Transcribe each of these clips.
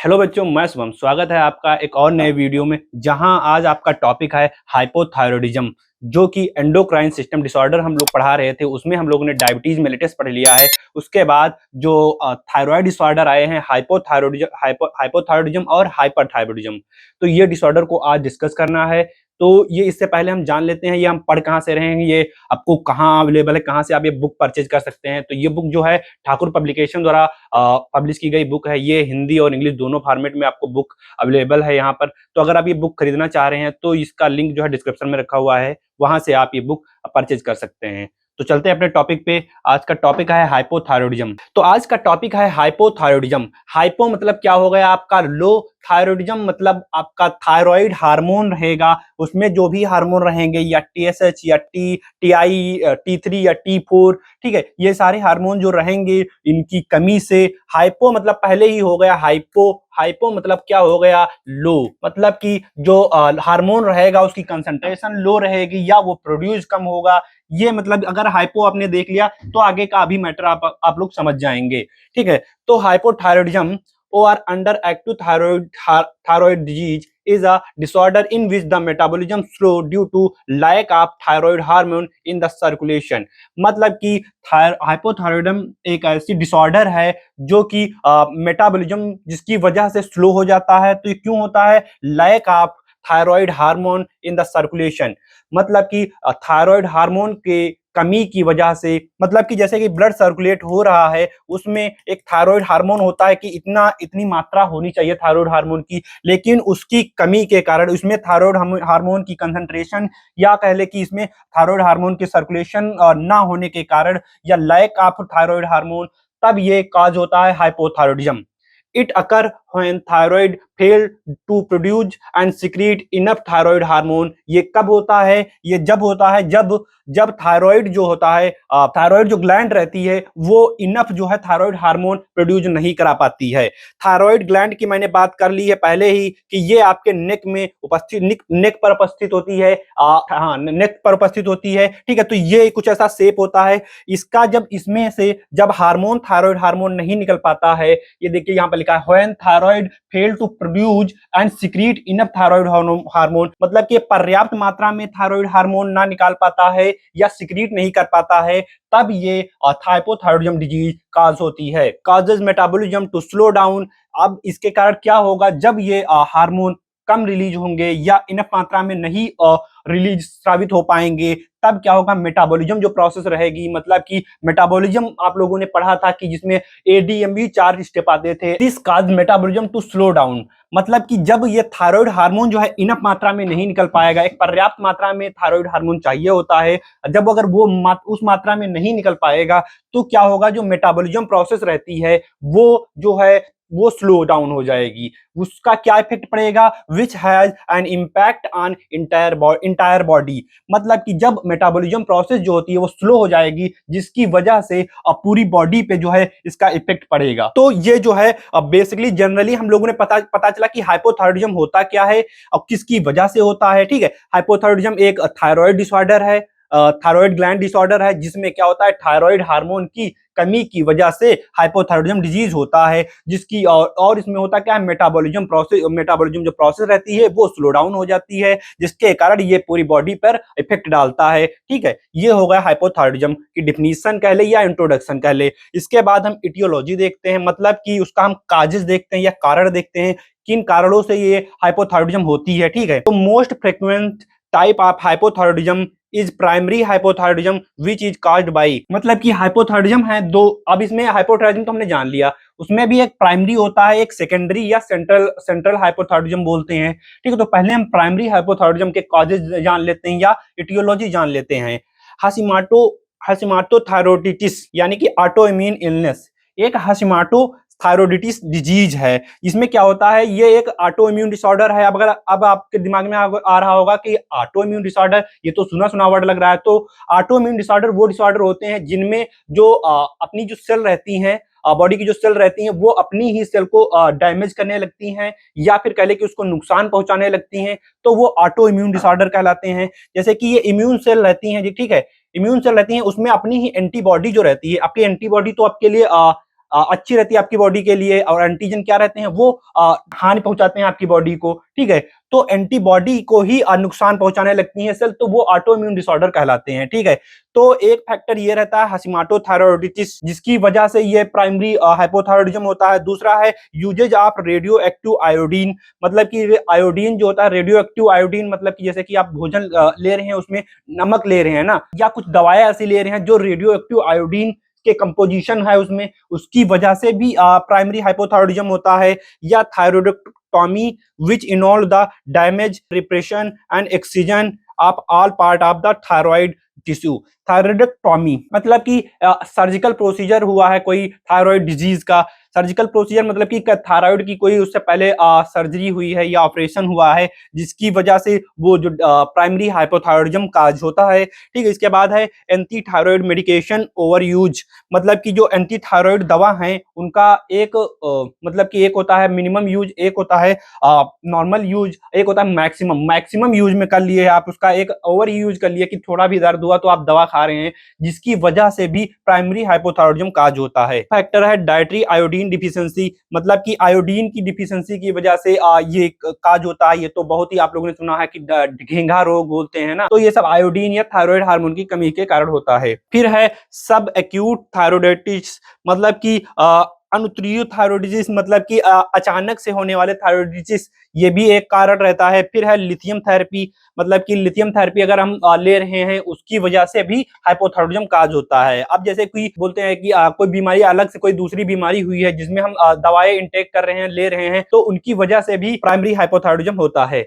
Hello बच्चों, मैं शुभम। स्वागत है आपका एक और नए वीडियो में, जहां आज आपका टॉपिक है हाइपोथायरॉयडिज्म, जो कि एंडोक्राइन सिस्टम डिसऑर्डर हम लोग पढ़ा रहे थे। उसमें हम लोगों ने डायबिटीज मेलिटस पढ़ लिया है। उसके बाद जो थायराइड डिसऑर्डर आए हैं, हाइपोथायरॉयडिज्म और हाइपरथायरॉयडिज्म, तो ये डिसऑर्डर को आज डिस्कस करना है। तो ये इससे पहले हम जान लेते हैं ये हम पढ़ कहाँ से रहे हैं, ये आपको कहाँ अवेलेबल है, कहाँ से आप ये बुक परचेज कर सकते हैं। तो ये बुक जो है ठाकुर पब्लिकेशन द्वारा पब्लिश की गई बुक है। ये हिंदी और इंग्लिश दोनों फॉर्मेट में आपको बुक अवेलेबल है यहाँ पर। तो अगर आप ये बुक खरीदना चाह रहे हैं तो इसका लिंक जो है डिस्क्रिप्शन में रखा हुआ है, वहां से आप ये बुक परचेज कर सकते हैं। तो चलते हैं अपने टॉपिक पे। आज का टॉपिक है हाइपोथायरॉयडिज्म। तो आज का टॉपिक है हाइपोथायरॉयडिज्म। हाइपो मतलब क्या हो गया आपका लो, थायरॉयडिज्म मतलब आपका थायराइड हार्मोन रहेगा, उसमें जो भी हार्मोन रहेंगे या टीएसएच या टीआई, T3 या T4, ठीक है, ये सारे हार्मोन जो रहेंगे इनकी कमी से हाइपो मतलब पहले ही हो गया हाइपो। हाइपो मतलब क्या हो गया लो, मतलब कि जो हार्मोन रहेगा उसकी कंसंट्रेशन लो रहेगी या वो प्रोड्यूस कम होगा। ये मतलब अगर हाइपो आपने देख लिया तो आगे का अभी मैटर आप लोग समझ जाएंगे। ठीक है, तो hypothyroidism or underactive thyroid disease is a disorder in which the metabolism slow due to lack of thyroid hormone in the circulation। मतलब कि हाइपोथायरॉयडिज्म एक ऐसी डिसऑर्डर है जो कि मेटाबॉलिज्म जिसकी वजह से स्लो हो जाता है। तो ये क्यों होता है? Lack of thyroid hormone in the circulation, मतलब कि थायराइड हार्मोन के कमी की वजह से, मतलब कि जैसे कि ब्लड सर्कुलेट हो रहा है उसमें एक थायराइड हार्मोन होता है कि इतनी मात्रा होनी चाहिए थायराइड हार्मोन की, लेकिन उसकी कमी के कारण उसमें थायराइड हार्मोन की कंसंट्रेशन या कह ले कि इसमें थायराइड हार्मोन के सर्कुलेशन ना होने के कारण या लैक ऑफ थायराइड हार्मोन, तब ये काज होता है hypothyroidism. It occur when thyroid fail to produce and secrete enough thyroid hormone। ये कब होता है? ये जब होता है जब थायराइड जो होता है, थायराइड जो ग्लैंड रहती है वो इनफ जो है थायराइड हार्मोन प्रोड्यूस नहीं करा पाती है। थायराइड ग्लैंड की मैंने बात कर ली है पहले ही कि ये आपके नेक में उपस्थित, नेक पर उपस्थित होती है। हाँ, नेक पर उपस्थित होती है। ठीक है, तो ये कुछ ऐसा शेप होता है इसका। जब इसमें से जब हार्मोन थायराइड हार्मोन नहीं निकल पाता है, ये देखिए यहाँ पर लिखा है when thyroid fail to produce and secrete enough thyroid hormone, मतलब कि पर्याप्त मात्रा में थायराइड हार्मोन ना निकाल पाता है या सीक्रेट नहीं कर पाता है, तब ये हाइपोथायरॉयडिज्म डिजीज काज होती है। Causes metabolism to slow down. अब इसके कारण क्या होगा? जब ये हार्मोन कम रिलीज होंगे या इनफ मात्रा में नहीं रिलीज स्रावित हो पाएंगे, तब क्या होगा? मेटाबॉलिज्म जो प्रोसेस रहेगी, मतलब कि मेटाबॉलिज्म आप लोगों ने पढ़ा था कि जिसमें एडीएमई 4 स्टेप आते थे। This cause metabolism to slow down, मतलब कि जब ये थायराइड हार्मोन जो है इनफ मात्रा में नहीं निकल पाएगा, एक पर्याप्त मात्रा में थायराइड हार्मोन चाहिए होता है, जब अगर वो उस मात्रा में नहीं निकल पाएगा तो क्या होगा? जो मेटाबॉलिज्म प्रोसेस रहती है वो जो है वो स्लो डाउन हो जाएगी। उसका क्या इफेक्ट पड़ेगा? Which has an impact on entire body, मतलब कि जब मेटाबॉलिज्म प्रोसेस जो होती है वो स्लो हो जाएगी, जिसकी वजह से पूरी बॉडी पे जो है इसका इफेक्ट पड़ेगा। तो ये जो है बेसिकली जनरली हम लोगों ने पता चला कि हाइपोथायरॉयडिज्म होता क्या है और किसकी वजह से होता है। ठीक है, हाइपोथायरॉयडिज्म एक थायराइड डिसऑर्डर है, थायराइड ग्लैंड डिसऑर्डर है, जिसमें क्या होता है थायराइड हार्मोन की कमी की वजह से हाइपोथायरॉयडिज्म डिजीज होता है, जिसकी और इसमें होता क्या है? मेटाबॉलिज्म जो प्रोसेस रहती है वो स्लो डाउन हो जाती है, जिसके कारण ये पूरी बॉडी पर इफेक्ट डालता है। ठीक है, ये हो गया हाइपोथायरॉयडिज्म की डिफिनीशन कह ले या इंट्रोडक्शन कह ले। इसके बाद हम इटियोलॉजी देखते हैं, मतलब कि उसका हम काजेस देखते हैं या कारण देखते हैं, किन कारणों से ये हाइपोथायरॉयडिज्म होती है। ठीक है, तो most frequent type of hypothyroidism is primary hypothyroidism which is caused bye, मतलब कि हाइपोथायरॉयडिज्म है दो। अब इसमें हाइपोथायरॉयडिज्म तो हमने जान लिया, उसमें भी एक प्राइमरी होता है, एक सेकेंडरी या सेंट्रल हाइपोथायरॉयडिज्म बोलते हैं। ठीक है, तो पहले हम प्राइमरी हाइपोथायरॉयडिज्म के कॉजेज जान लेते हैं या इटियोलॉजी जान लेते हैं। हाशिमाटो यानी कि ऑटो इम्यून इलनेस एक हाशिमाटो थायरोइडिटिस डिजीज है। इसमें क्या होता है? ये एक ऑटो इम्यून डिसऑर्डर है। अब आपके दिमाग में आ रहा होगा कि ऑटो इम्यून डिसऑर्डर, ये तो सुना वर्ड लग रहा है। तो ऑटो इम्यून डिसऑर्डर वो डिसऑर्डर होते हैं जिनमें जो अपनी जो सेल रहती हैं, बॉडी की जो सेल रहती हैं, वो अपनी ही सेल को डैमेज करने लगती हैं या फिर कह ले कि उसको नुकसान पहुंचाने लगती हैं, तो वो ऑटो इम्यून डिसऑर्डर कहलाते हैं। जैसे कि ये इम्यून सेल रहती हैं जी, ठीक है, इम्यून सेल रहती हैं, उसमें अपनी ही एंटीबॉडी जो रहती है, आपकी एंटीबॉडी तो आपके लिए अच्छी रहती है आपकी बॉडी के लिए, और एंटीजन क्या रहते हैं, वो हानि पहुंचाते हैं आपकी बॉडी को, ठीक है। तो एंटीबॉडी को ही नुकसान पहुंचाने लगती हैं सेल, तो वो ऑटो इम्यून डिसऑर्डर कहलाते हैं, ठीक है। तो एक फैक्टर ये रहता है हाशिमोटो-थायरॉयडिटिस, जिसकी वजह से ये प्राइमरी हाइपोथायरॉयडिज्म होता है। दूसरा है uses of radioactive iodine, मतलब कि आयोडीन जो होता है, रेडियो एक्टिव आयोडीन मतलब कि जैसे कि आप भोजन ले रहे हैं, उसमें नमक ले रहे हैं ना, या कुछ दवाएं ऐसी ले रहे हैं जो रेडियो एक्टिव आयोडीन के कंपोजिशन है उसमें, उसकी वजह से भी प्राइमरी हाइपोथायरॉयडिज्म होता है। या thyroidectomy which involve the damage, repression and excision of all part of the thyroid tissue. Thyroidectomy मतलब कि सर्जिकल प्रोसीजर हुआ है कोई थायराइड डिजीज का। सर्जिकल प्रोसीजर मतलब कि थायराइड की कोई उससे पहले सर्जरी हुई है या ऑपरेशन हुआ है, जिसकी वजह से वो जो प्राइमरी हाइपोथायरॉयडिज्म काज होता है, ठीक है। इसके बाद है anti thyroid medication over use, मतलब कि जो एंटी थायराइड दवा है उनका एक मतलब कि एक होता है मिनिमम यूज, एक होता है नॉर्मल यूज, एक होता है मैक्सिमम। मैक्सिमम यूज में कर लिए आप उसका, एक ओवर यूज कर लिए कि थोड़ा भी दर्द हुआ तो आप दवा खा रहे हैं, जिसकी वजह से भी प्राइमरी हाइपोथायरॉयडिज्म काज होता है। फैक्टर है डाइटरी आयोडीन डिफिशिएंसी, मतलब कि आयोडीन की डिफिशिएंसी की वजह से ये काज होता है। ये तो बहुत ही आप लोगों ने सुना है कि घेंघा रोग बोलते हैं ना, तो ये सब आयोडीन या थायराइड हार्मोन की कमी के कारण होता है। फिर है सब एक्यूट थायरोइडाइटिस, मतलब कि अनुत्रिय थायरोइडिटिस, मतलब कि अचानक से होने वाले थायरोइडिटिस, ये भी एक कारण रहता है। फिर है लिथियम थेरेपी, मतलब कि लिथियम थेरेपी अगर हम ले रहे हैं उसकी वजह से भी हाइपोथायरॉयडिज्म काज होता है। अब जैसे कोई बोलते हैं कि कोई बीमारी अलग से कोई दूसरी बीमारी हुई है जिसमें हम दवाएं इंटेक कर रहे हैं, ले रहे हैं, तो उनकी वजह से भी प्राइमरी हाइपोथायरॉयडिज्म होता है।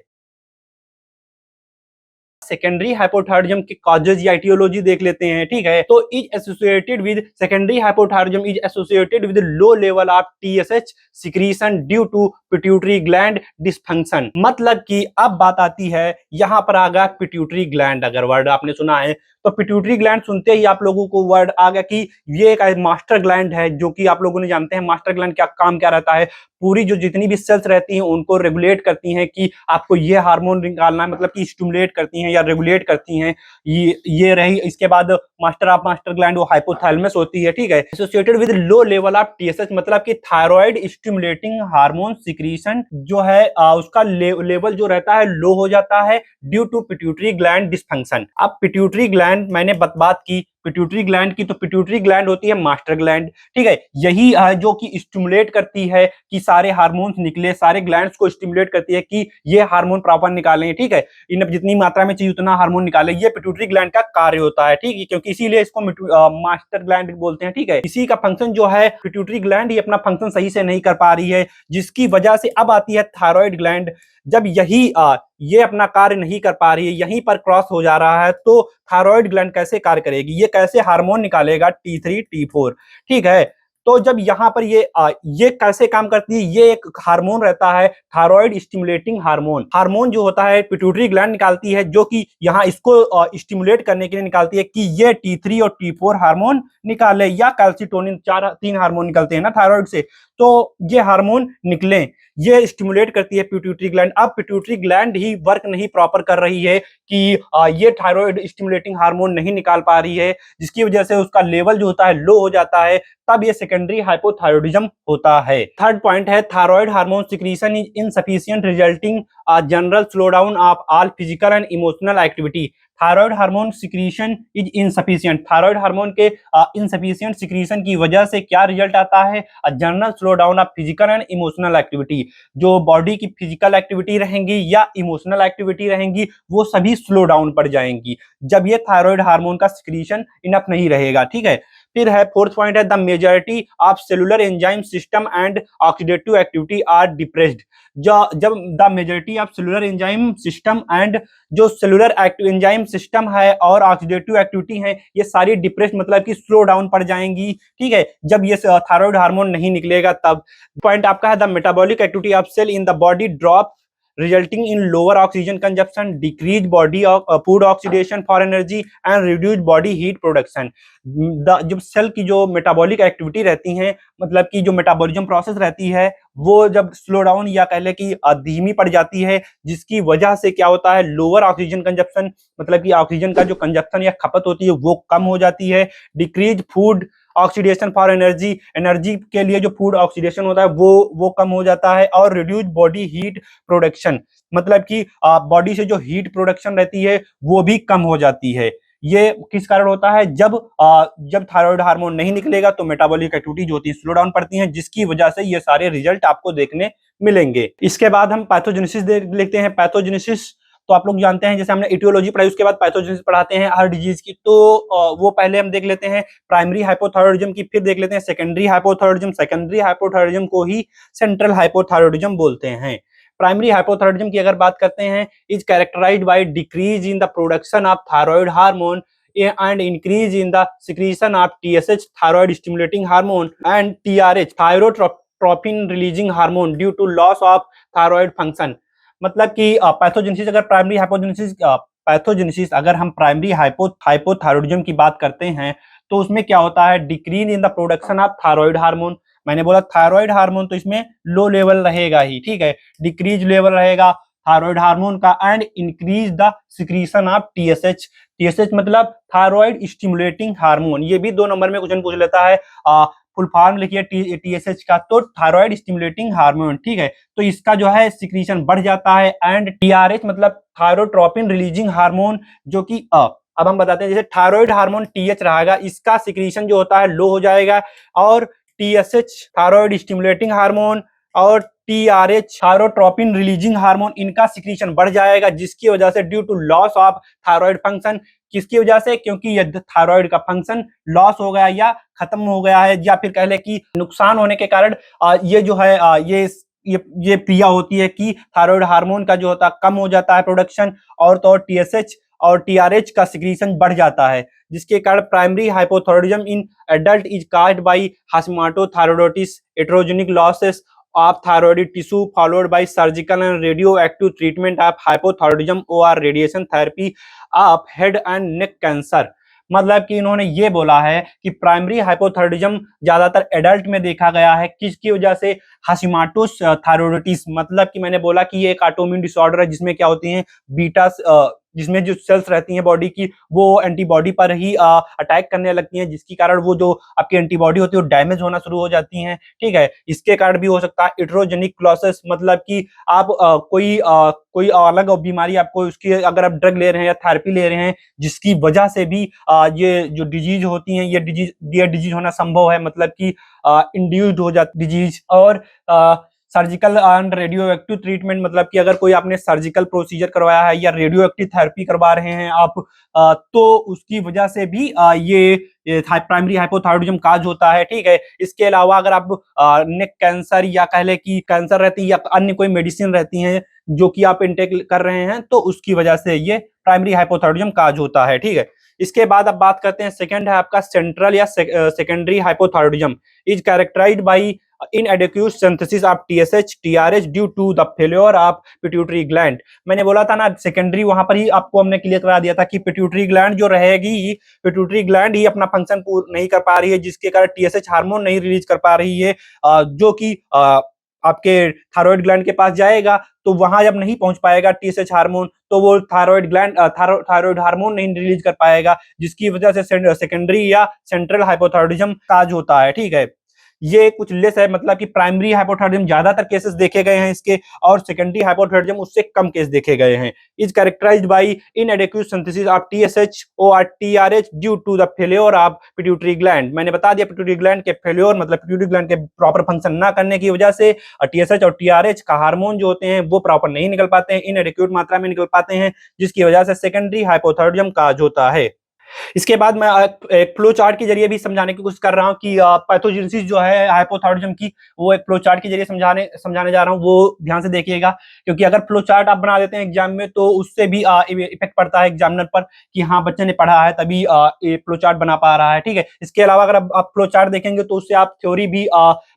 सेकेंडरी हाइपोथायरॉयडिज्म के कॉजेज या एटियोलॉजी देख लेते हैं, ठीक है। तो is associated with secondary hypothyroidism is associated with low level of TSH secretion due to pituitary gland dysfunction, मतलब कि अब बात आती है यहाँ पर आ गया पिट्यूटरी ग्लैंड। अगर वर्ड आपने सुना है तो पिट्यूटरी ग्लैंड सुनते ही आप लोगों को वर्ड आ गया कि ये एक मास्टर ग्लैंड है, जो कि आप लोगों ने जानते हैं मास्टर ग्लैंड क्या काम क्या रहता है। पूरी जो जितनी भी सेल्स रहती हैं उनको रेगुलेट करती हैं कि आपको ये हार्मोन निकालना है, मतलब कि स्टिमुलेट करती हैं या रेगुलेट करती हैं। ये रही। इसके बाद मास्टर ऑफ मास्टर ग्लैंड वो हाइपोथैलेमस होती है, ठीक है। Associated with low level of TSH, मतलब कि थायराइड स्टिमुलेटिंग हार्मोन सिक्रीशन जो है उसका लेवल जो रहता है लो हो जाता है due to pituitary gland dysfunction. अब पिट्यूटरी ग्लैंड मैंने बात की पिट्यूटरी ग्लैंड की, तो पिट्यूटरी ग्लैंड होती है मास्टर ग्लैंड, ठीक है। यही है जो कि स्टिमुलेट करती है कि सारे हार्मोन्स निकले, सारे ग्लैंड्स को स्टिमुलेट करती है कि ये हार्मोन प्रॉपर निकालें, ठीक है। इन जितनी मात्रा में चाहिए उतना हार्मोन निकाले, ये पिट्यूटरी ग्लैंड का कार्य होता है, ठीक है। क्योंकि इसीलिए इसको मास्टर ग्लैंड बोलते हैं, ठीक है। इसी का फंक्शन जो है पिट्यूटरी ग्लैंड ये अपना फंक्शन सही से नहीं कर पा रही है, जिसकी वजह से अब आती है थायराइड ग्लैंड। जब ये अपना कार्य नहीं कर पा रही है, यहीं पर क्रॉस हो जा रहा है, तो थायराइड ग्लैंड कैसे कार्य करेगी, ये कैसे हार्मोन निकालेगा T3 T4, ठीक है। तो जब यहाँ पर ये कैसे काम करती है, ये एक हार्मोन रहता है थायराइड स्टिमुलेटिंग हार्मोन। हार्मोन जो होता है पिट्यूटरी ग्लैंड निकालती है, जो कि यहाँ इसको स्टिमुलेट करने के लिए निकालती है कि ये T3 और T4 हार्मोन निकाले, या कैल्सिटोनिन, 3 हार्मोन निकलते हैं ना थायराइड से, तो ये हार्मोन निकले, ये स्टिमुलेट करती है पिट्यूटरी ग्लैंड। अब पिट्यूटरी ग्लैंड ही वर्क नहीं प्रॉपर कर रही है कि ये थायराइड स्टिमुलेटिंग हार्मोन नहीं निकाल पा रही है, जिसकी वजह से उसका लेवल जो होता है लो हो जाता है, तब ये सेकेंडरी हाइपोथायरॉयडिज्म होता है। थर्ड पॉइंट है thyroid hormone secretion is insufficient resulting general slowdown of all physical and emotional activity. Thyroid hormone secretion is insufficient, thyroid hormone के इनसफिशिएंट सिक्रीशन की वजह से क्या रिजल्ट आता है, general slow down of physical and emotional activity. जो body की physical activity रहेंगी या इमोशनल एक्टिविटी रहेंगी वो सभी स्लो डाउन पड़ जाएंगी जब ये थायराइड हार्मोन का सिक्रीशन इनफ नहीं रहेगा, ठीक है। फिर है फोर्थ पॉइंट है the majority of cellular enzyme system and oxidative activity are depressed. जब the majority of cellular enzyme system and जो सेलुलर एंजाइम सिस्टम है और ऑक्सीडेटिव एक्टिविटी है ये सारी डिप्रेस मतलब कि स्लो डाउन पड़ जाएंगी, ठीक है, जब ये थायराइड हार्मोन नहीं निकलेगा तब। पॉइंट आपका है the metabolic activity of cell in the body drop resulting in lower oxygen consumption, decreased body food oxidation for energy and reduced body heat production। जब सेल की जो मेटाबॉलिक एक्टिविटी रहती है, मतलब कि जो मेटाबॉलिज्म प्रोसेस रहती है वो जब स्लो डाउन या कह ले कि धीमी पड़ जाती है, जिसकी वजह से क्या होता है लोअर ऑक्सीजन कंजप्शन, मतलब कि ऑक्सीजन का जो कंजप्शन या खपत होती है वो कम हो जाती है। Decrease food oxidation for energy, energy के लिए जो फूड ऑक्सीडेशन होता है वो कम हो जाता है। और रिड्यूस बॉडी हीट प्रोडक्शन, मतलब कि बॉडी से जो हीट प्रोडक्शन रहती है वो भी कम हो जाती है। ये किस कारण होता है? जब थायराइड हार्मोन नहीं निकलेगा तो मेटाबॉलिक एक्टिविटी जो होती है स्लो डाउन पड़ती है, जिसकी वजह से ये सारे रिजल्ट आपको देखने मिलेंगे। इसके बाद हम पैथोजेनेसिस देख लेते हैं। पैथोजेनेसिस तो आप लोग जानते हैं, जैसे हमने इटियोलॉजी पढ़ाई उसके बाद पैथोजेनेसिस पढ़ाते हैं हर डिजीज की, तो वो पहले हम देख लेते हैं प्राइमरी हाइपोथायरॉयडिज्म की, फिर देख लेते हैं सेकेंडरी हाइपोथायरॉयडिज्म। सेकेंडरी हाइपोथायरॉयडिज्म को ही सेंट्रल हाइपोथायरॉयडिज्म बोलते हैं। प्राइमरी हाइपोथायरॉयडिज्म की अगर बात करते हैं, is characterised by decrease in the production of thyroid hormone and increase in the secretion of TSH, thyroid stimulating hormone, and TRH, thyrotropin releasing hormone, due to loss of thyroid function। मतलब कि pathogenesis, अगर primary हाइपोजेनेसिस pathogenesis अगर हम primary hypothyroidism की बात करते हैं तो उसमें क्या होता है? Decrease in the production of thyroid hormone. मैंने बोला थायराइड हार्मोन तो इसमें लो लेवल रहेगा ही, ठीक है, डिक्रीज लेवल रहेगा थायराइड हार्मोन का, and increase the secretion of TSH. TSH मतलब थायराइड स्टिमुलेटिंग हार्मोन। ये भी 2 नंबर में क्वेश्चन पूछ लेता है। फुल फॉर्म लिखिए टीएसएच का, तो थायराइड स्टिमुलेटिंग हार्मोन, ठीक है, तो इसका जो है सिक्रीशन बढ़ जाता है। एंड टीआरएच मतलब थायरोट्रोपिन रिलीजिंग हार्मोन, जो कि अब हम बताते हैं, जैसे थायराइड हार्मोन टीएच रहेगा, इसका सिक्रीशन जो होता है लो हो जाएगा, और टीएसएच थायराइड स्टिमुलेटिंग हार्मोन और टीआरएच थायरोट्रोपिन रिलीजिंग हार्मोन, इनका सिक्रीशन बढ़ जाएगा, जिसकी वजह से due to loss of thyroid function. किसकी वजह से? क्योंकि यदि थायराइड का फंक्शन लॉस हो गया या खत्म हो गया है, या फिर कह ले कि नुकसान होने के कारण ये जो है ये क्रिया होती है कि थायराइड हार्मोन का जो होता है कम हो जाता है प्रोडक्शन, और तो टीएसएच और टीआरएच का सिक्रीशन बढ़ जाता है, जिसके कारण primary hypothyroidism in adult is caused by Hashimoto thyroiditis, heterogenic losses of thyroid tissue followed by surgical and radioactive treatment of hypothyroidism or radiation therapy of head and neck cancer। मतलब कि इन्होंने ये बोला है कि प्राइमरी हाइपोथायरॉयडिज्म ज्यादातर adult में देखा गया है, किसकी वजह से? हाशिमोटोस थायरॉयडाइटिस, मतलब कि मैंने बोला कि ये एक ऑटोइम्यून डिसऑर्डर है जिसमें क्या होती है बीटा, जिसमें जो सेल्स रहती हैं बॉडी की वो एंटीबॉडी पर ही अटैक करने लगती हैं, जिसके कारण वो जो आपकी एंटीबॉडी होती है वो डैमेज होना शुरू हो जाती हैं, ठीक है। इसके कारण भी हो सकता है इट्रोजेनिक क्लॉसेस, मतलब कि आप कोई अलग बीमारी आपको उसकी अगर आप ड्रग ले रहे हैं या थेरेपी ले रहे हैं, जिसकी वजह से भी ये जो डिजीज होती हैं ये डिजीज होना संभव है, मतलब कि इंड्यूस्ड हो जाती डिजीज। और surgical and radio active treatment, मतलब कि अगर कोई आपने सर्जिकल प्रोसीजर करवाया है या रेडियो एक्टिव थेरेपी करवा रहे हैं आप, तो उसकी वजह से भी ये प्राइमरी हाइपोथायरॉयडिज्म काज होता है, ठीक है। इसके अलावा अगर आप नेक कैंसर या कह ले कि कैंसर रहती है या अन्य कोई मेडिसिन रहती हैं जो कि आप इंटेक कर रहे हैं, तो उसकी वजह से ये प्राइमरी हाइपोथायरॉयडिज्म काज होता है, ठीक है। इसके बाद अब बात करते हैं, सेकंड है आपका सेंट्रल या secondary hypothyroidism is characterised by inadequate synthesis of TSH, TRH due to the failure of pituitary gland। मैंने बोला था ना सेकेंडरी, वहां पर ही आपको हमने क्लियर करा दिया था कि पिट्यूटरी ग्लैंड जो रहेगी, पिट्यूटरी ग्लैंड ही अपना फंक्शन पूरा नहीं कर पा रही है, जिसके कारण TSH हार्मोन नहीं रिलीज कर पा रही है, जो कि आपके थायराइड ग्लैंड के पास जाएगा, तो वहां जब नहीं पहुंच पाएगा TSH हार्मोन, तो वो थायराइड हार्मोन नहीं रिलीज कर पाएगा, जिसकी वजह से सेकेंडरी या सेंट्रल हाइपोथायरॉयडिज्म काज होता है, ठीक है। ये कुछ लेस है, मतलब कि प्राइमरी हाइपोथायरॉयडिज्म ज्यादातर केसेस देखे गए हैं इसके, और सेकेंडरी हाइपोथायरॉयडिज्म उससे कम केस देखे गए हैं। Is characterised by inadequate synthesis of TSH और TRH due to the failure of pituitary gland. मैंने बता दिया पिट्यूटरी ग्लैंड के फेलियर मतलब पिट्यूटरी ग्लैंड के प्रॉपर फंक्शन ना करने की वजह से टीएसएच और टीआरएच का हार्मोन जो होते हैं वो प्रॉपर नहीं निकल पाते हैं, इनएडेक्वेट मात्रा में निकल पाते हैं, जिसकी वजह से सेकेंडरी हाइपोथायरॉयडिज्म काज होता है। इसके बाद मैं एक फ्लो चार्ट के जरिए भी समझाने की कोशिश कर रहा हूं कि पैथोजेनेसिस जो है हाइपोथायरॉयडिज्म की, वो एक फ्लो चार्ट के जरिए समझाने जा रहा हूं, वो ध्यान से देखिएगा, क्योंकि अगर फ्लो चार्ट आप बना देते हैं एग्जाम में तो उससे भी इफेक्ट पड़ता है एग्जामिनर पर कि हाँ बच्चे ने पढ़ा है तभी ये फ्लो चार्ट बना पा रहा है, ठीक है। इसके अलावा अगर आप फ्लो चार्ट देखेंगे तो उससे आप थ्योरी भी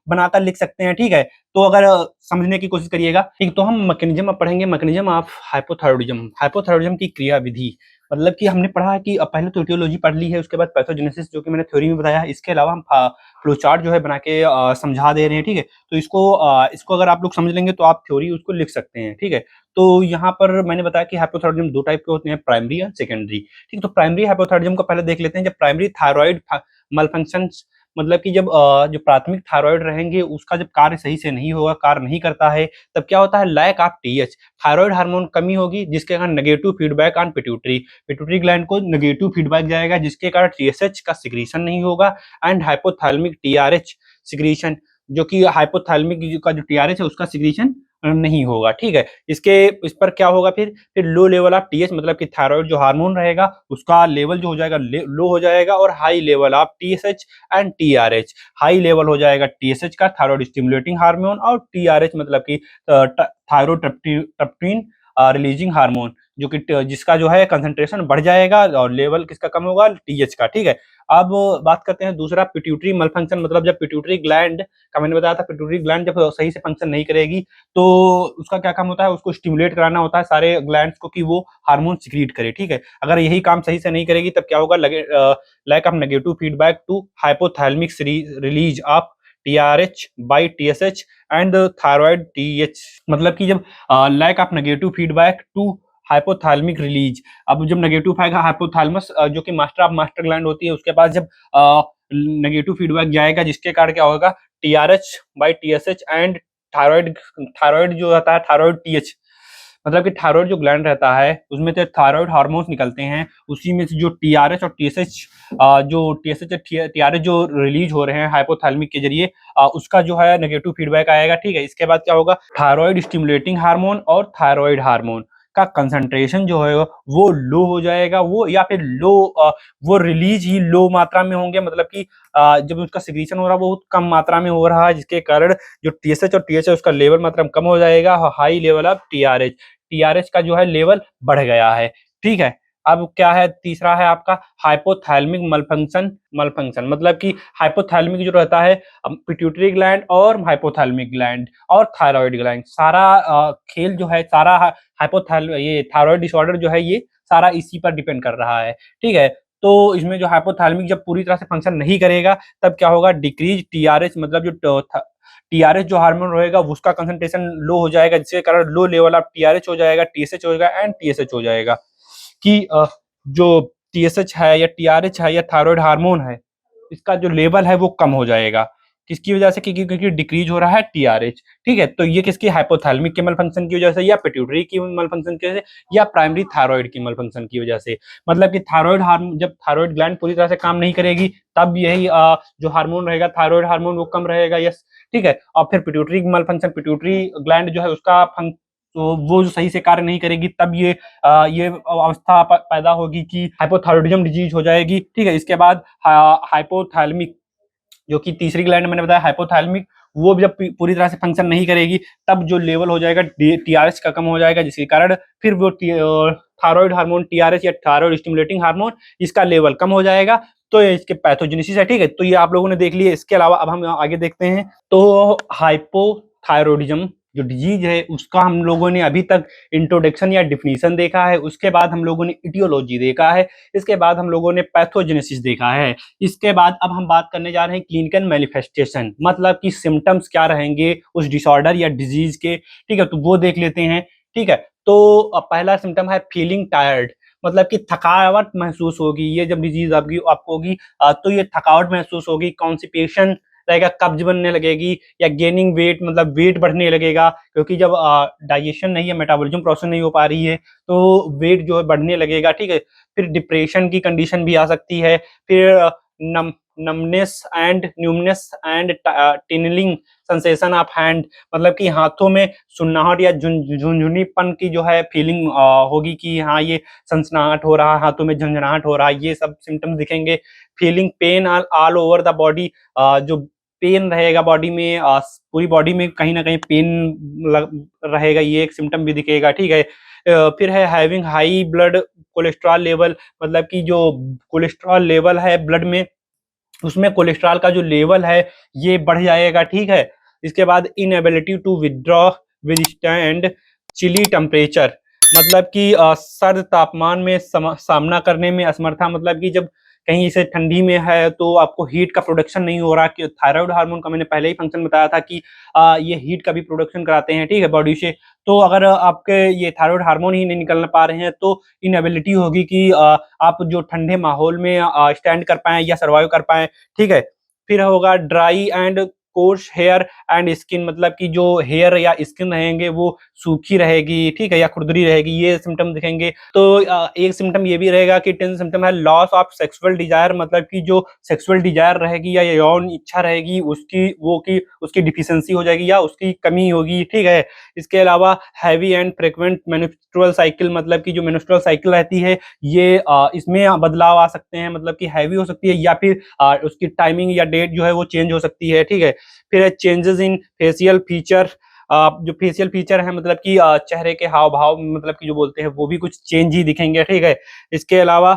बनाकर लिख सकते हैं, ठीक है। तो अगर समझने की कोशिश करिएगा, ठीक। तो हम मैकेनिज्म पढ़ेंगे, मैकेनिज्म ऑफ हाइपोथायरॉयडिज्म की क्रिया विधि, मतलब कि हमने पढ़ा है कि पहले तो इटियोलॉजी पढ़ ली है, उसके बाद पैथोजेनेसिस जो कि मैंने थ्योरी में बताया है, इसके अलावा हम फ्लो चार्ट जो है बना के समझा दे रहे हैं, ठीक है। तो इसको अगर आप लोग समझ लेंगे तो आप थ्योरी उसको लिख सकते हैं, ठीक है। तो यहाँ पर मैंने बताया कि हाइपोथायरॉयडिज्म 2 टाइप के होते हैं, प्राइमरी और सेकेंडरी, ठीक। तो प्राइमरी हाइपोथायरॉयडिज्म को पहले देख लेते हैं। जब प्राइमरी थायराइड मलफंक्शन मतलब कि जब जो प्राथमिक थायराइड रहेंगे उसका जब कार्य सही से नहीं होगा, कार्य नहीं करता है, तब क्या होता है, lack of TH, thyroid hormone कमी होगी, जिसके कारण negative feedback on pituitary, pituitary gland को नेगेटिव फीडबैक जाएगा, जिसके कारण टीएसएच का सिक्रीशन नहीं होगा एंड हाइपोथैलेमिक टीआरएच सिक्रीशन, जो कि हाइपोथैलेमिक का जो टीआरएच है उसका सिक्रीशन नहीं होगा। ठीक है, इसके इस पर क्या होगा, फिर लो लेवल ऑफ टीएच, मतलब कि थायराइड जो हार्मोन रहेगा उसका लेवल जो हो जाएगा लो हो जाएगा, और high level of TSH and TRH, high level हो जाएगा टीएसएच का, थायराइड स्टिमुलेटिंग हार्मोन, और टीआरएच मतलब कि थायरोट्रेप्टिन रिलीजिंग हार्मोन, जो कि जिसका जो है कंसंट्रेशन बढ़ जाएगा और लेवल किसका कम होगा, टीएच का। ठीक है, अब बात करते हैं दूसरा, पिट्यूटरी मलफंक्शन, मतलब जब पिट्यूटरी ग्लैंड का मैंने बताया था, पिट्यूटरी ग्लैंड जब सही से फंक्शन नहीं करेगी तो उसका क्या काम होता है, उसको स्टिमुलेट कराना होता है सारे ग्लैंड्स को कि वो हार्मोन सिक्रीट करे। ठीक है, अगर यही काम सही से नहीं करेगी तब क्या होगा, lack of negative feedback to hypothalamic release of TRH by TSH and thyroid TH, मतलब कि जब lack of negative feedback to hypothalamic release, अब जब नेगेटिव आएगा हाइपोथैलेमस जो कि मास्टर ऑफ मास्टर ग्लैंड होती है, उसके पास जब नेगेटिव फीडबैक जाएगा, जिसके कारण क्या होगा, TRH by TSH and thyroid, thyroid जो रहता है थायराइड टीएच, मतलब कि थायराइड जो ग्लैंड रहता है उसमें से थायराइड हार्मोन्स निकलते हैं, उसी में से जो टीआरएच और टीएसएच, जो टीएसएच टीआरएच जो रिलीज हो रहे हैं हाइपोथैलेमिक के जरिए, उसका जो है नेगेटिव फीडबैक आएगा। ठीक है, इसके बाद क्या होगा, थायराइड स्टिमुलेटिंग हार्मोन और थायराइड हार्मोन का कंसंट्रेशन जो है वो लो हो जाएगा, वो या फिर वो रिलीज ही लो मात्रा में होंगे, मतलब कि जब उसका सिक्रीशन हो रहा है वो बहुत कम मात्रा में हो रहा है, जिसके कारण जो टीएसएच और टीएच है उसका लेवल मात्रा में कम हो जाएगा, high level of TRH, TRH का जो है लेवल बढ़ गया है। ठीक है, अब क्या है, तीसरा है आपका हाइपोथैलेमिक मलफंक्शन, मलफंक्शन मतलब कि हाइपोथैलेमिक जो रहता है, पिट्यूटरी ग्लैंड और हाइपोथैलेमिक ग्लैंड और थायराइड ग्लैंड, सारा खेल जो है, सारा ये थायराइड डिसऑर्डर जो है, ये सारा इसी पर डिपेंड कर रहा है। ठीक है, तो इसमें जो हाइपोथैलेमिक जब पूरी तरह से फंक्शन नहीं करेगा तब क्या होगा, डिक्रीज टीआरएच, मतलब जो टीआरएच जो हार्मोन रहेगा उसका कंसंट्रेशन लो हो जाएगा, जिसके कारण लो लेवल ऑफ टीआरएच हो जाएगा, टीएसएच हो जाएगा एंड टीएसएच हो जाएगा, कि जो टीएसएच है या टीआरएच है या थायराइड हार्मोन है, इसका जो लेवल है वो कम हो जाएगा, किसकी वजह से, क्योंकि डिक्रीज हो रहा है टीआरएच। ठीक है, तो ये किसकी, हाइपोथैलेमिक के मलफंक्शन की वजह से, या पिट्यूटरी की मलफंक्शन की वजह से, या प्राइमरी थायराइड की मलफंक्शन की वजह से, मतलब कि थायराइड हार्मोन, जब थायराइड ग्लैंड पूरी तरह से काम नहीं करेगी तब यही जो हार्मोन रहेगा थायराइड हार्मोन वो कम रहेगा। यस, ठीक है, और फिर पिट्यूटरी मलफंक्शन, पिट्यूटरी ग्लैंड जो है उसका तो वो जो सही से कार्य नहीं करेगी तब ये अवस्था पैदा होगी कि हाइपोथायरॉयडिज्म डिजीज हो जाएगी। ठीक है, इसके बाद हाइपोथैलेमिक, जो कि तीसरी ग्लैंड मैंने बताया हाइपोथैलेमिक, वो जब पूरी तरह से फंक्शन नहीं करेगी तब जो लेवल हो जाएगा टीआरएच का कम हो जाएगा, जिसके कारण फिर वो थायराइड हार्मोन टीआरएच या थायराइड स्टिमुलेटिंग हार्मोन, इसका लेवल कम हो जाएगा। तो ये इसके पैथोजेनेसिस है। ठीक है, तो ये आप लोगों ने देख लिया। इसके अलावा अब हम आगे देखते हैं, तो हाइपोथायरॉयडिज्म जो डिजीज है उसका हम लोगों ने अभी तक इंट्रोडक्शन या डिफिनीशन देखा है, उसके बाद हम लोगों ने इटियोलॉजी देखा है, इसके बाद हम लोगों ने पैथोजेनेसिस देखा है, इसके बाद अब हम बात करने जा रहे हैं क्लिनिकल मैनिफेस्टेशन, मतलब कि सिम्टम्स क्या रहेंगे उस डिसऑर्डर या डिजीज के। ठीक है, तो वो देख लेते हैं। ठीक है, तो पहला सिम्टम है फीलिंग टायर्ड, मतलब कि थकावट महसूस होगी। ये जब डिजीज आपको होगी तो ये थकावट महसूस होगी, कॉन्स्टिपेशन रहेगा, कब्ज बनने लगेगी, या गेनिंग वेट मतलब वेट बढ़ने लगेगा, क्योंकि जब डाइजेशन नहीं है, मेटाबॉलिज्म प्रोसेस नहीं हो पा रही है तो वेट जो है बढ़ने लगेगा। ठीक है, फिर डिप्रेशन की कंडीशन भी आ सकती है, फिर numbness and numbness and tingling sensation of hand, मतलब कि हाथों में सुन्नाहट या झुनझुनीपन की जो है फीलिंग होगी कि हाँ ये सनसनाहट हो रहा है, हाथों में झंझनाहट हो रहा है, ये सब सिम्टम्स दिखेंगे। Feeling pain all over the body, जो पेन रहेगा बॉडी में, पूरी बॉडी में कहीं ना कहीं पेन रहेगा, ये एक सिम्टम भी दिखेगा। ठीक है, फिर है having high blood cholesterol level, मतलब कि जो कोलेस्ट्रॉल लेवल है ब्लड में, उसमें कोलेस्ट्रॉल का जो लेवल है ये बढ़ जाएगा। ठीक है, इसके बाद inability to withdraw withstand chilly temperature, मतलब कि सर्द तापमान में सामना करने में असमर्था, मतलब कि जब कहीं से ठंडी में है तो आपको हीट का प्रोडक्शन नहीं हो रहा, कि थायराइड हार्मोन का मैंने पहले ही फंक्शन बताया था कि ये हीट का भी प्रोडक्शन कराते हैं। ठीक है, बॉडी से, तो अगर आपके ये थायराइड हार्मोन ही नहीं निकल पा रहे हैं तो इनएबिलिटी होगी कि आप जो ठंडे माहौल में स्टैंड कर पाए या सर्वाइव कर पाए। ठीक है, फिर होगा dry and coarse hair and skin, मतलब कि जो हेयर या स्किन रहेंगे वो सूखी रहेगी, ठीक है, या खुरदरी रहेगी, ये सिम्टम दिखेंगे। तो एक सिम्टम ये भी रहेगा कि 10th सिम्टम है लॉस ऑफ सेक्सुअल डिजायर, मतलब कि जो सेक्सुअल डिजायर रहेगी या यौन इच्छा रहेगी उसकी डिफिशियंसी हो जाएगी या उसकी कमी होगी, ठीक है। इसके अलावा heavy and frequent menstrual cycle, मतलब कि जो मेंस्ट्रुअल साइकिल रहती है ये इसमें बदलाव आ सकते हैं, मतलब कि हैवी हो सकती है या फिर उसकी टाइमिंग या डेट जो है वो चेंज हो सकती है, ठीक है। फिर चेंजेस इन फेशियल फीचर, जो फेशियल फीचर है मतलब कि चेहरे के हाव भाव, मतलब कि जो बोलते हैं वो भी कुछ चेंज ही दिखेंगे, ठीक है। इसके अलावा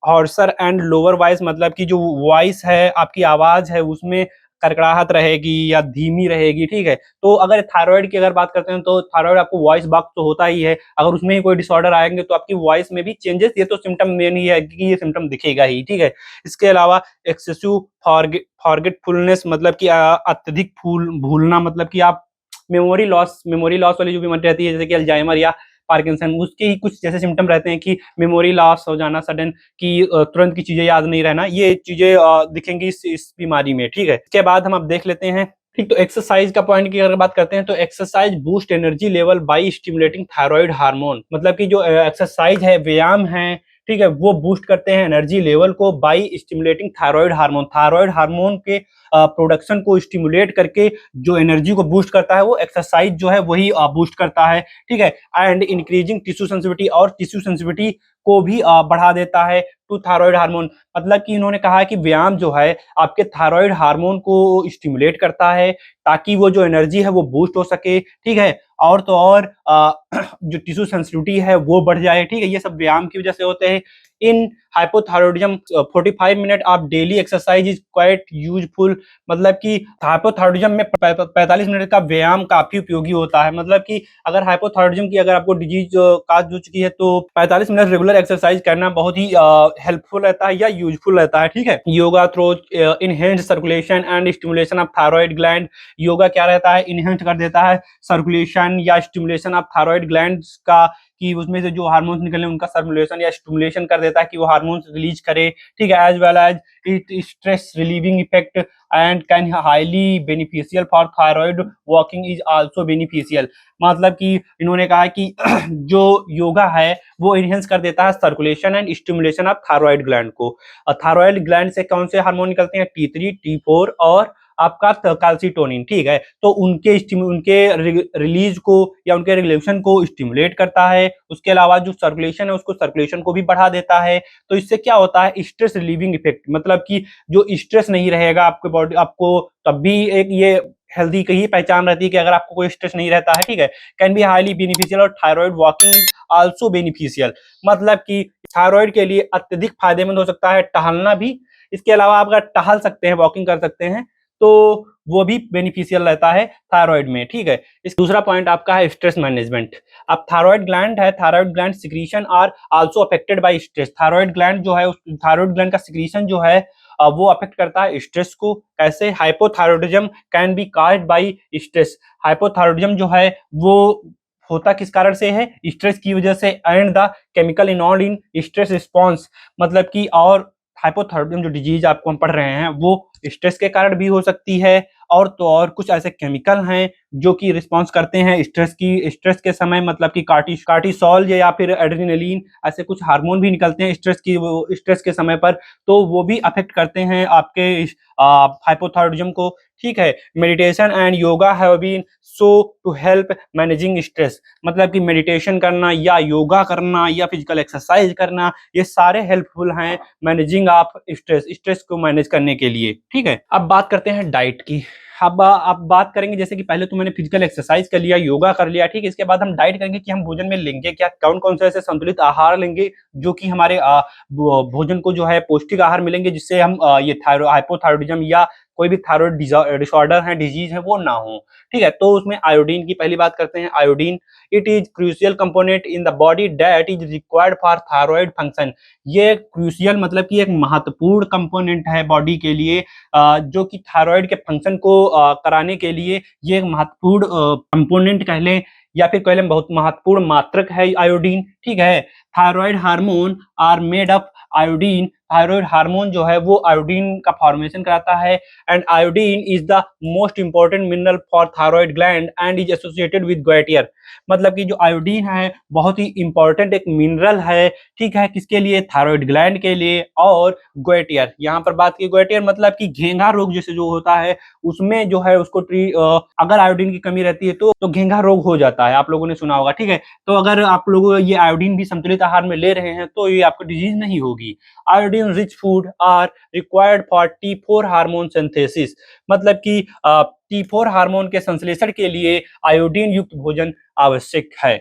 हॉर्सर एंड लोअर वॉइस, मतलब कि जो वॉइस है आपकी आवाज है उसमें कड़कड़ाहट रहेगी या धीमी रहेगी, ठीक है। तो अगर थायराइड की अगर बात करते हैं तो थायराइड आपको वॉइस बॉक्स तो होता ही है, अगर उसमें ही कोई डिसऑर्डर आएंगे तो आपकी वॉइस में भी चेंजेस, ये तो सिम्टम मेन ही है कि ये सिम्टम दिखेगा ही, ठीक है। इसके अलावा एक्सेसिव फॉरगेटफुलनेस, मतलब कि अत्यधिक भूलना, मतलब कि आप मेमोरी लॉस वाली जो बीमारी रहती है जैसे कि अल्जाइमर या पार्किंसन, उसके ही कुछ जैसे सिम्टम रहते हैं कि मेमोरी लॉस हो जाना सडन, कि तुरंत की चीजें याद नहीं रहना, ये चीजें दिखेंगी इस बीमारी में, ठीक है। इसके बाद हम अब देख लेते हैं, ठीक। तो एक्सरसाइज का पॉइंट की अगर बात करते हैं तो exercise boost energy level by stimulating thyroid hormone, मतलब कि जो एक्सरसाइज है, व्यायाम है, ठीक है, वो बूस्ट करते हैं एनर्जी लेवल को बाय स्टिमुलेटिंग थायराइड हार्मोन के प्रोडक्शन को स्टिमुलेट करके जो एनर्जी को बूस्ट करता है वो एक्सरसाइज जो है वही बूस्ट करता है, ठीक है। एंड इंक्रीजिंग टिश्यू सेंसिटिविटी, और टिश्यू सेंसिटिविटी को भी बढ़ा देता है टू थायराइड हार्मोन, मतलब कि इन्होंने कहा है कि व्यायाम जो है आपके थायराइड हार्मोन को स्टिमुलेट करता है ताकि वो जो एनर्जी है वो बूस्ट हो सके, ठीक है। और तो और जो टिश्यू सेंसिटिविटी है वो बढ़ जाए, ठीक है। ये सब व्यायाम की वजह से होते हैं। In hypothyroidism 45 minute of daily exercise is quite useful, मतलब कि हाइपोथायरॉयडिज्म में 45 मिनट का व्यायाम काफी उपयोगी होता है, मतलब कि अगर हाइपोथायरॉयडिज्म की अगर आपको डिजीज काज हो चुकी है तो 45 मिनट रेगुलर एक्सरसाइज करना बहुत ही हेल्पफुल रहता है या यूजफुल रहता है, ठीक है। Yoga through enhance circulation and stimulation of thyroid gland, yoga क्या रहता है, इनहेंस कर देता है सर्कुलेशन या स्टिमुलेशन ऑफ थायराइड ग्लैंड्स का, कि उसमें से जो हार्मोन्स निकलने उनका सर्कुलेशन या स्टिमुलेशन कर देता है कि वो हार्मोन्स रिलीज करे, ठीक है। As well as it stress relieving effect and can highly beneficial for thyroid walking is also beneficial, मतलब कि इन्होंने कहा कि जो योगा है वो इनहेंस कर देता है circulation and stimulation of thyroid gland को। थायराइड ग्लैंड से कौन से हार्मोन निकलते हैं, T3 T4 और आपका कैल्सिटोनिन, ठीक है। तो उनके रिलीज को या उनके रेगुलेशन को स्टिमुलेट करता है, उसके अलावा जो सर्कुलेशन है उसको सर्कुलेशन को भी बढ़ा देता है। तो इससे क्या होता है, स्ट्रेस रिलीविंग इफेक्ट, मतलब कि जो स्ट्रेस नहीं रहेगा आपके बॉडी, आपको तब भी एक ये हेल्दी की ही पहचान रहती है कि अगर आपको कोई स्ट्रेस नहीं रहता है, ठीक है। कैन बी हाईली बेनिफिशियल, और thyroid walking is also beneficial, मतलब कि थायराइड के लिए अत्यधिक फायदेमंद हो सकता है टहलना भी। इसके अलावा आप अगर टहल सकते हैं, वॉकिंग कर सकते हैं तो वो भी बेनिफिशियल रहता है थायराइड में, ठीक है। इस दूसरा पॉइंट आपका है स्ट्रेस मैनेजमेंट। अब थायराइड ग्लैंड है, thyroid gland secretion are also affected by stress, thyroid gland जो है, थायराइड ग्लैंड का सिक्रीशन जो है वो अफेक्ट करता है स्ट्रेस को। कैसे, hypothyroidism can be caused by stress, hypothyroidism जो है वो होता किस कारण से है, स्ट्रेस की वजह से। And the chemical involved in stress response, मतलब कि और हाइपोथायरॉयडिज्म जो डिजीज आपको हम पढ़ रहे हैं वो स्ट्रेस के कारण भी हो सकती है, और तो और कुछ ऐसे केमिकल हैं जो कि रिस्पॉन्स करते हैं स्ट्रेस के समय, मतलब कि कार्टिसोल या फिर एड्रेनलिन, ऐसे कुछ हार्मोन भी निकलते हैं स्ट्रेस के समय पर, तो वो भी अफेक्ट करते हैं आपके हाइपोथायरॉयडिज्म को, ठीक है। Meditation and yoga have been so to help managing stress, मतलब कि मेडिटेशन करना या योगा करना या फिजिकल एक्सरसाइज करना, ये सारे हेल्पफुल हैं मैनेजिंग ऑफ स्ट्रेस को मैनेज करने के लिए, ठीक है। अब बात करते हैं डाइट की। अब आप बात करेंगे जैसे कि पहले तो मैंने फिजिकल एक्सरसाइज कर लिया, योगा कर लिया, ठीक है। इसके बाद हम डाइट करेंगे कि हम भोजन में लेंगे क्या, कौन कौन से ऐसे संतुलित आहार लेंगे जो कि हमारे भोजन को जो है पौष्टिक आहार मिलेंगे, जिससे हम ये हाइपोथायरॉयडिज्म या कोई भी थायराइड डिसऑर्डर है, डिजीज है, वो ना हो, ठीक है। तो उसमें आयोडीन की पहली बात करते हैं। Iodine, it is crucial component in the body that is required for thyroid function, ये क्रूशियल मतलब कि एक महत्वपूर्ण कंपोनेंट है बॉडी के लिए, जो कि थायराइड के फंक्शन को कराने के लिए ये एक महत्वपूर्ण कंपोनेंट कह लें, या फिर कह लें बहुत महत्वपूर्ण मात्रक है आयोडीन, ठीक है। Thyroid hormone are made of iodine, thyroid hormone जो है वो आयोडीन का फॉर्मेशन कराता है, and iodine is the most important mineral for thyroid gland and is associated with goitre. मतलब कि जो आयोडीन है बहुत ही इंपॉर्टेंट एक मिनरल है, ठीक है, किसके लिए? थायराइड ग्लैंड के लिए। और गोइटियर, यहाँ पर बात की गोइटियर मतलब कि घेंघा रोग जैसे जो होता है उसमें जो है उसको अगर आयोडीन की कमी रहती है तो घेंघा रोग हो जाता है, आप लोगों ने सुना होगा, ठीक है। तो अगर आप लोग ये आयोडीन भी संतुलित आहार में ले रहे हैं तो ये आपको डिजीज नहीं होगी। Iodine rich food are required for T4 hormone synthesis. मतलब कि T4 हार्मोन के संश्लेषण के लिए आयोडीन युक्त भोजन आवश्यक है,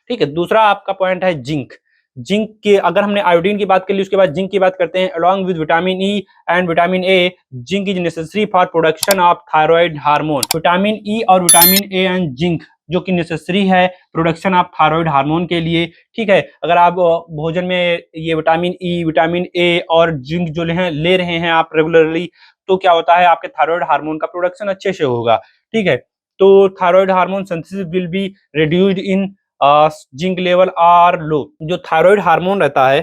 ठीक है। दूसरा आपका पॉइंट है जिंक। जिंक के, अगर हमने आयोडीन की बात कर ली उसके बाद जिंक की बात करते हैं। Along with vitamin E and vitamin A, zinc is necessary for production of thyroid hormone. Vitamin E और विटामिन ए एंड जिंक जो कि नेसेसरी है प्रोडक्शन ऑफ थायराइड हार्मोन के लिए, ठीक है। अगर आप भोजन में ये विटामिन ई, विटामिन ए और जिंक जो ले रहे हैं आप रेगुलरली, तो क्या होता है आपके थायराइड हार्मोन का प्रोडक्शन अच्छे से होगा, ठीक है। तो thyroid hormone synthesis will be reduced in zinc level are low. जो थायराइड हार्मोन रहता है,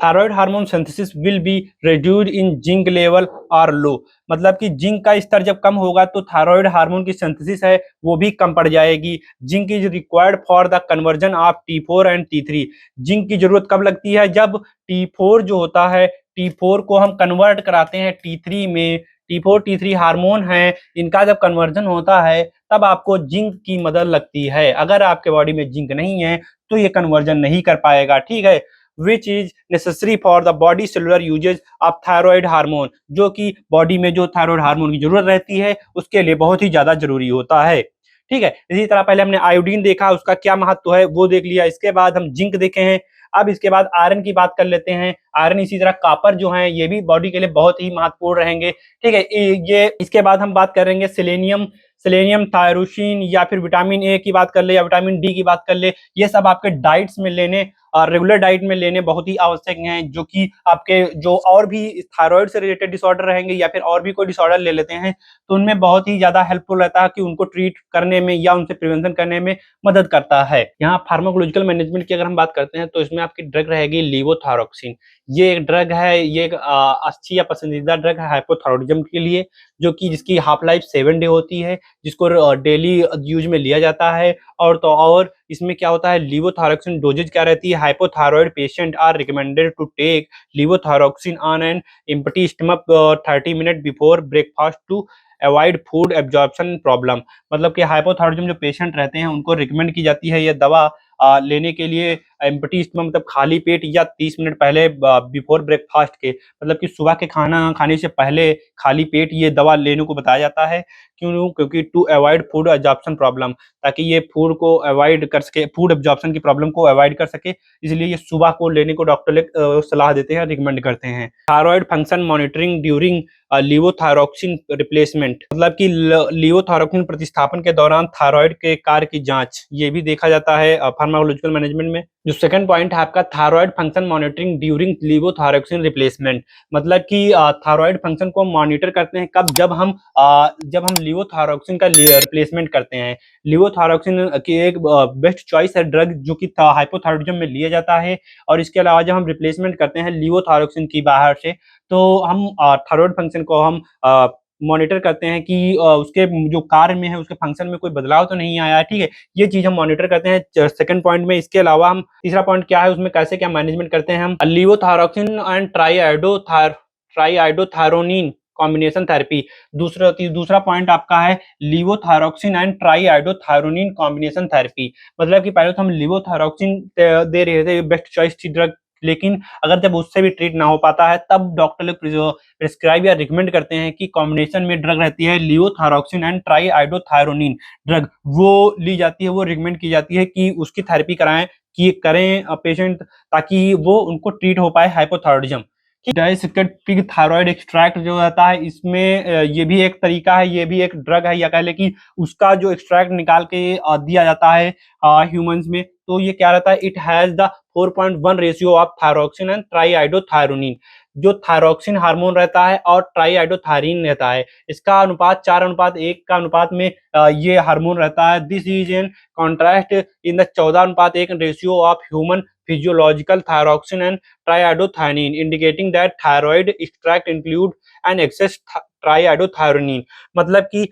thyroid hormone synthesis will be reduced in zinc level are low. मतलब कि जिंक का स्तर जब कम होगा तो थायराइड हार्मोन की सिंथेसिस है वो भी कम पड़ जाएगी। Zinc is required for the conversion of T4 and T3। Zinc की जरूरत कब लगती है? जब T4 जो होता है, T4 को हम कन्वर्ट कराते हैं T3 में। T4 T3 हार्मोन है, इनका जब कन्वर्जन होता है तब आपको जिंक की मदद लगती है। अगर आपके बॉडी में जिंक नहीं है तो ये कन्वर्जन नहीं कर पाएगा, ठीक है। Which is necessary for the body cellular usage of thyroid hormone, जो कि बॉडी में जो थायराइड हार्मोन की जरूरत रहती है उसके लिए बहुत ही ज्यादा जरूरी होता है, ठीक है। इसी तरह पहले हमने आयोडीन देखा, उसका क्या महत्व है वो देख लिया। इसके बाद हम जिंक देखे हैं। अब इसके बाद आयरन की बात कर लेते हैं। आयरन, इसी तरह कॉपर जो है ये भी बॉडी के लिए बहुत ही महत्वपूर्ण रहेंगे, ठीक है। ये इसके बाद हम बात करेंगे सेलेनियम, सेलेनियम, थायरोसिन या फिर विटामिन ए की बात कर ले या विटामिन डी की बात कर ले। ये सब आपके डाइट्स में लेने और रेगुलर डाइट में लेने बहुत ही आवश्यक हैं, जो कि आपके जो और भी थायराइड से रिलेटेड डिसऑर्डर रहेंगे या फिर और भी कोई डिसऑर्डर ले लेते हैं तो उनमें बहुत ही ज्यादा हेल्पफुल रहता है कि उनको ट्रीट करने में या उनसे प्रिवेंशन करने में मदद करता है। यहाँ फार्माकोलॉजिकल मैनेजमेंट की अगर हम बात करते हैं तो इसमें आपकी ड्रग रहेगी लीवोथायरोक्सिन। ये एक ड्रग है, ये एक अच्छी या पसंदीदा ड्रग है हाइपोथायरॉयडिज्म के लिए, जो कि जिसकी हाफ लाइफ 7 डे होती है, जिसको डेली यूज में लिया जाता है। और तो और इसमें क्या होता है, लीवोथायरोक्सिन डोजेज क्या रहती है? Hypothyroid patient are recommended to take levothyroxine on an empty stomach 30 minute before breakfast to avoid food absorption problem. मतलब कि हाइपोथायरॉयडिज्म जो पेशेंट रहते हैं उनको रिकमेंड की जाती है यह दवा लेने के लिए एम्प्टी स्टमक, मतलब खाली पेट या 30 मिनट पहले बिफोर ब्रेकफास्ट के, मतलब कि सुबह के खाना खाने से पहले खाली पेट ये दवा लेने को बताया जाता है। क्यों? क्योंकि to avoid food absorption problem, ताकि ये फूड को अवॉइड कर सके, फूड एब्जॉर्प्शन की प्रॉब्लम को अवॉइड कर सके, इसलिए ये सुबह को लेने को डॉक्टर सलाह देते हैं, रिकमेंड करते हैं। Thyroid function monitoring during levothyroxine replacement, मतलब कि लीवोथायरोक्सिन प्रतिस्थापन के दौरान थायराइड के कार्य की जांच, ये भी देखा जाता है फार्माकोलॉजिकल मैनेजमेंट में। जो सेकंड पॉइंट है आपका thyroid function monitoring during levothyroxine replacement, मतलब कि थायराइड फंक्शन को मॉनिटर करते हैं कब? जब हम लीवोथायरोक्सिन का रिप्लेसमेंट करते हैं। लीवोथायरोक्सिन की एक बेस्ट चॉइस है ड्रग जो कि हाइपोथायरॉयडिज्म में लिया जाता है। और इसके अलावा जब हम रिप्लेसमेंट करते हैं लीवोथायरोक्सिन की बाहर से, तो हम थायराइड फंक्शन को हम मॉनिटर करते हैं कि उसके जो कार्य में है, उसके फंक्शन में कोई बदलाव तो नहीं आया है, ठीक है। ये चीज हम मॉनिटर करते हैं सेकंड पॉइंट में। इसके अलावा हम तीसरा पॉइंट क्या है उसमें कैसे क्या मैनेजमेंट करते हैं हम? लीवोथायरोक्सिन एंड ट्राईआयोडोथायरोनिन कॉम्बिनेशन थेरेपी। दूसरा पॉइंट आपका है लीवोथायरोक्सिन एंड ट्राईआयोडोथायरोनिन कॉम्बिनेशन थेरेपी। मतलब कि पहले तो हम लीवोथायरोक्सिन दे रहे थे, बेस्ट चॉइस थी ड्रग, लेकिन अगर जब उससे भी ट्रीट ना हो पाता है तब डॉक्टर लोग प्रिस्क्राइब या रिकमेंड करते हैं कि कॉम्बिनेशन में ड्रग रहती है लीवोथायरोक्सिन एंड ट्राईआयोडोथायरोनिन ड्रग, वो ली जाती है, वो रिकमेंड की जाती है कि उसकी थेरेपी कराएं, कि करें पेशेंट, ताकि वो उनको ट्रीट हो पाए hypothyroidism. Dissected pig thyroid extract जो रहता है इसमें ये भी एक तरीका है, ये भी एक ड्रग है, या कह ले कि उसका जो एक्सट्रैक्ट निकाल के दिया जाता है ह्यूमंस में। तो ये क्या रहता है? It has the 4.1 ratio of thyroxine and triiodothyronine. जो थायरोक्सिन हार्मोन रहता है और ट्राईआइडोथायरीन रहता है, इसका अनुपात 4:1 का अनुपात में ये हार्मोन रहता है। This is in contrast in the 14:1 ratio of human physiological thyroxine and triiodothyronine, indicating that thyroid extract include an excess triiodothyronine. मतलब कि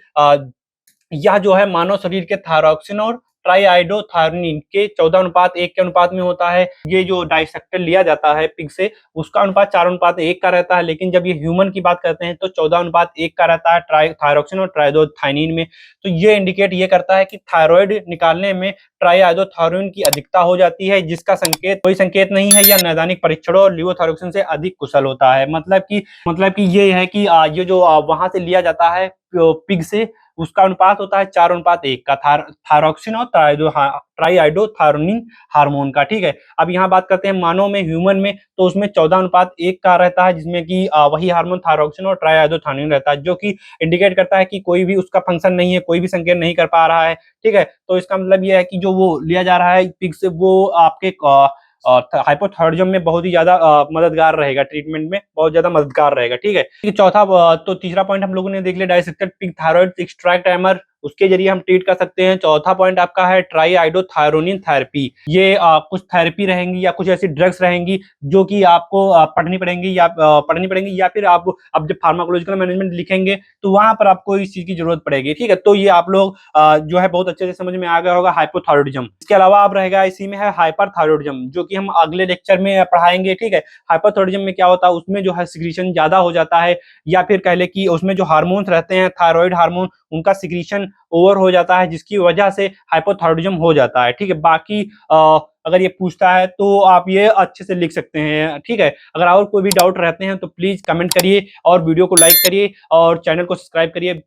यह जो है मानव शरीर के थायरोक्सिन और ट्राईआइडोथायरीन के 14:1 के अनुपात में होता है। ये जो डाइसेक्टर लिया जाता है पिग से, उसका अनुपात 4:1 का रहता है, लेकिन जब ये ह्यूमन की बात करते हैं तो 14:1 का रहता है थायरोक्सिन और ट्राईआइडोथायरीन में। तो ये इंडिकेट ये करता है कि थायराइड निकालने में ट्राईआइडोथायरीन की अधिकता हो जाती है, जिसका संकेत कोई संकेत नहीं है, या नैदानिक परीक्षणों और लिवोथायरोक्सिन से अधिक कुशल होता है। मतलब कि ये है कि ये जो वहां से लिया जाता है पिग से, उसका अनुपात होता है 4:1 का थायरोक्सिन और ट्राईआइडोथायरीन हार्मोन का। ठीक है, अब यहाँ बात करते हैं मानव में, ह्यूमन में, तो उसमें 14:1 का रहता है, जिसमें कि वही हार्मोन थायरोक्सिन और ट्राईआइडोथायरीन रहता है, जो कि इंडिकेट करता है कि कोई भी उसका फंक्शन नहीं है, कोई भी संकेत नहीं कर पा रहा है। ठीक है, तो इसका मतलब ये है कि जो वो लिया जा रहा है पिग से, वो आपके हाइपोथायरॉयडिज्म में बहुत ही ज्यादा मददगार रहेगा, ट्रीटमेंट में बहुत ज्यादा मददगार रहेगा। ठीक है, चौथा तो तीसरा पॉइंट हम लोगों ने देख लिया, dissected pig thyroid extract hammer, उसके जरिए हम ट्रीट कर सकते हैं। चौथा पॉइंट आपका है ट्राईआइडोथायरोनिन थेरेपी। ये कुछ थेरेपी रहेंगी या कुछ ऐसी ड्रग्स रहेंगी जो कि आपको पढ़नी पड़ेंगी या फिर आप अब जब फार्माकोलॉजिकल मैनेजमेंट लिखेंगे तो वहां पर आपको इस चीज की जरूरत पड़ेगी। ठीक है, तो ये आप लोग जो है बहुत अच्छे से समझ में आ गया होगा हाइपोथायरॉयडिज्म। इसके अलावा अब रहेगा इसी में है हाइपरथायरॉयडिज्म, जो कि हम अगले लेक्चर में पढ़ाएंगे। ठीक है, हाइपरथायरॉयडिज्म में क्या होता है, उसमें जो है सिक्रीशन ज्यादा हो जाता है, या फिर कह ले कि उसमें जो हार्मोन्स रहते हैं थायराइड हार्मोन, उनका सिक्रीशन ओवर हो जाता है, जिसकी वजह से हाइपोथायरॉयडिज्म हो जाता है। ठीक है, बाकी अगर ये पूछता है तो आप ये अच्छे से लिख सकते हैं। ठीक है, अगर और कोई भी डाउट रहते हैं तो प्लीज कमेंट करिए और वीडियो को लाइक करिए और चैनल को सब्सक्राइब करिए।